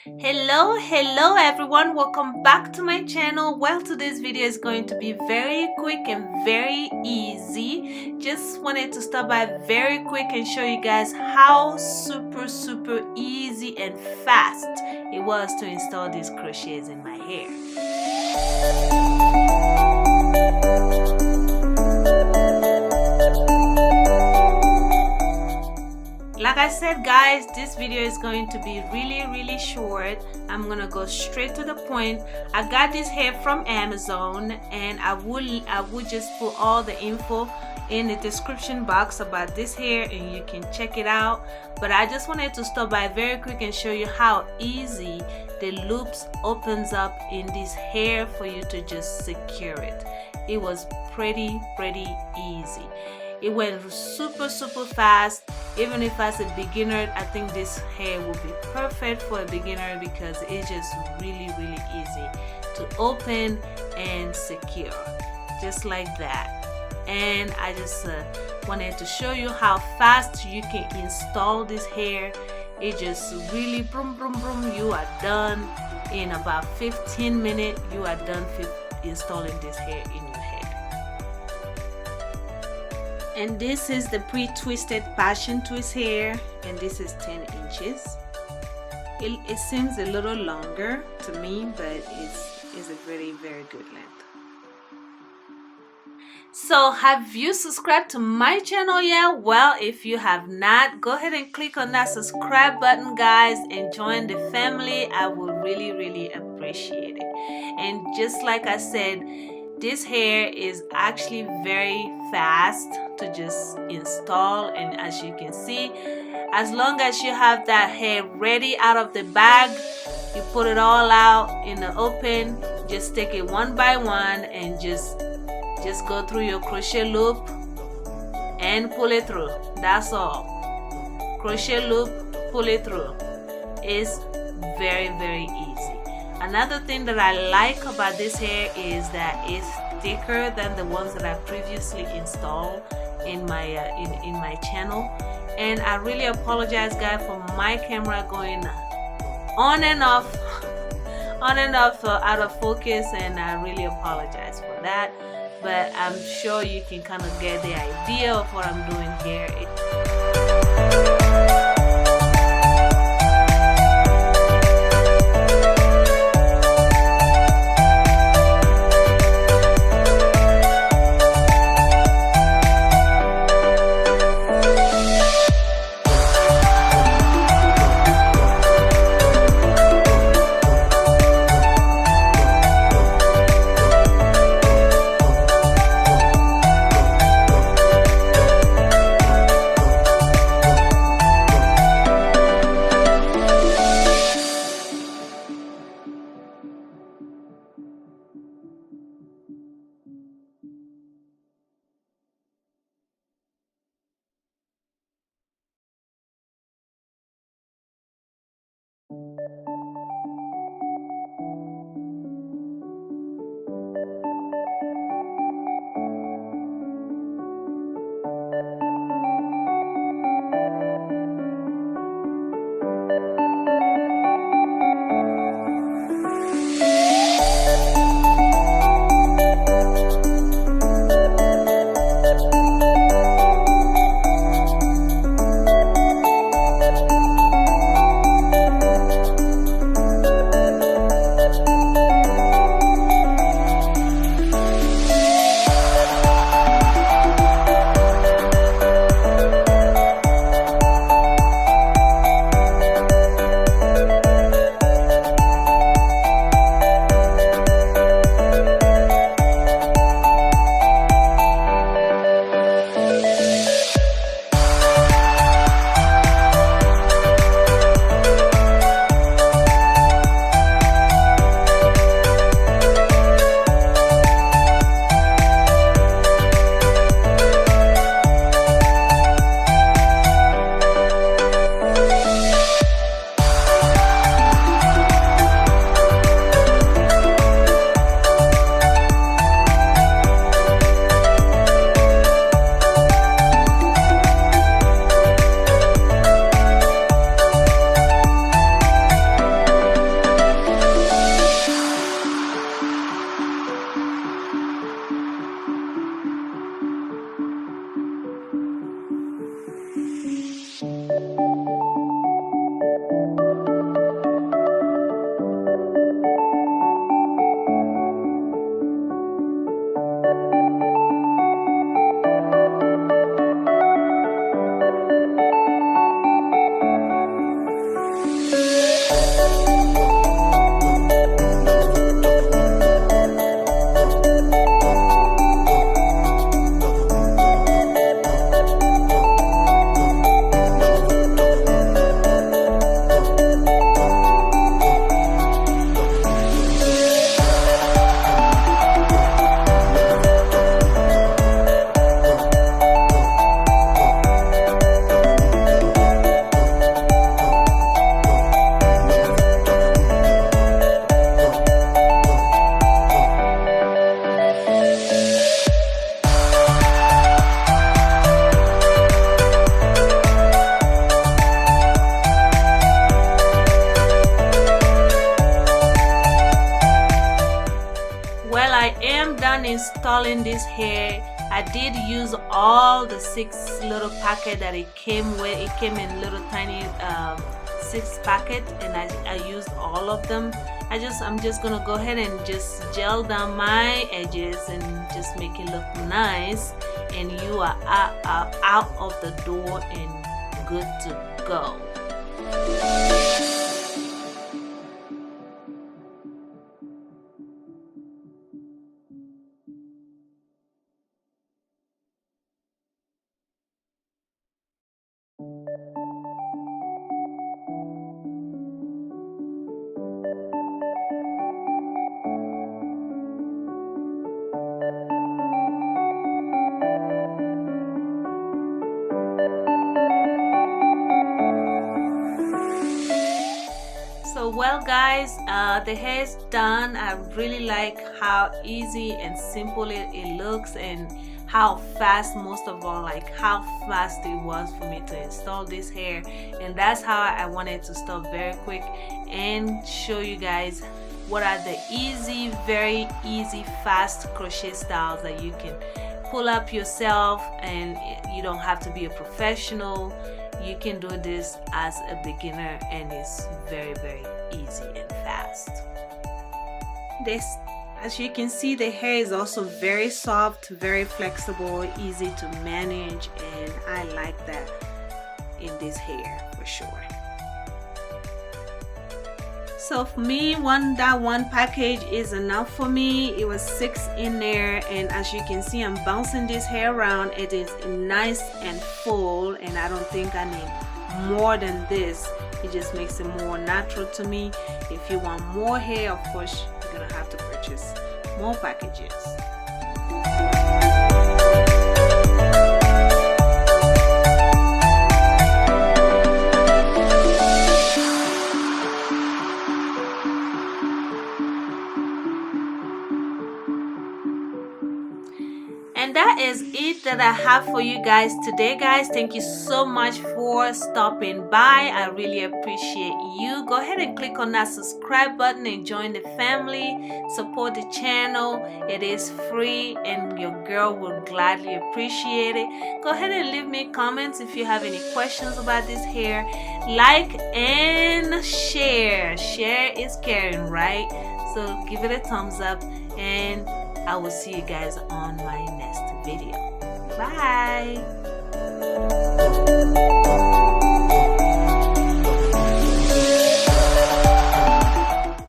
Hello everyone, welcome back to my channel. Well, today's video is going to be very quick and very easy. Just wanted to stop by very quick and show you guys how super easy and fast it was to install these crochets in my hair. Like I said, guys, this video is going to be really short. I'm gonna go straight to the point. I got this hair from Amazon, and I would just put all the info in the description box about this hair, and you can check it out. But I just wanted to stop by very quick and show you how easy the loops opens up in this hair for you to just secure it. It was pretty easy. It went super fast. Even if as a beginner, I think this hair will be perfect for a beginner because it's just really easy to open and secure, just like that. And I just wanted to show you how fast you can install this hair. It just really boom, you are done in about 15 minutes. You are done installing this hair in your head. And this is the pre-twisted passion twist hair, and this is 10 inches. It seems a little longer to me, but it's a very good length. So have you subscribed to my channel yet? Well, if you have not, go ahead and click on that subscribe button, guys, and join the family. I will really appreciate it. And just like I said, this hair is actually very fast to just install, and as you can see, as long as you have that hair ready out of the bag, you put it all out in the open, just take it one by one and just go through your crochet loop and pull it through. That's all. Crochet loop, pull it through. It's very easy. Another thing that I like about this hair is that it's thicker than the ones that I previously installed in my in my channel. And I really apologize, guys, for my camera going on and off out of focus, and I really apologize for that. But I'm sure you can kind of get the idea of what I'm doing here. done installing this hair, I did use all the 6 little packet that it came with. It came in little tiny 6 packet, and I used all of them. I'm just gonna go ahead and just gel down my edges and just make it look nice, and you are out of the door and good to go. So well guys, the hair is done. I really like how easy and simple it looks, and how fast, most of all, like how fast it was for me to install this hair. And that's how I wanted to start very quick and show you guys what are the easy, very easy, fast crochet styles that you can pull up yourself, and you don't have to be a professional. You can do this as a beginner, and it's very, very easy and fast. As you can see, the hair is also very soft, very flexible, easy to manage, and I like that in this hair for sure. So for me, that one package is enough for me. It was 6 in there, and as you can see, I'm bouncing this hair around. It is nice and full, and I don't think I need more than this. It just makes it more natural to me. If you want more hair, of course, you're gonna have to purchase more packages. And that is it that I have for you guys today, guys. Thank you so much for stopping by. I really appreciate you. Go ahead and click on that subscribe button and join the family. Support the channel. It is free, and your girl will gladly appreciate it. Go ahead and leave me comments if you have any questions about this hair. Like and share. Share is caring, right? So give it a thumbs up, and I will see you guys on my next video. Bye.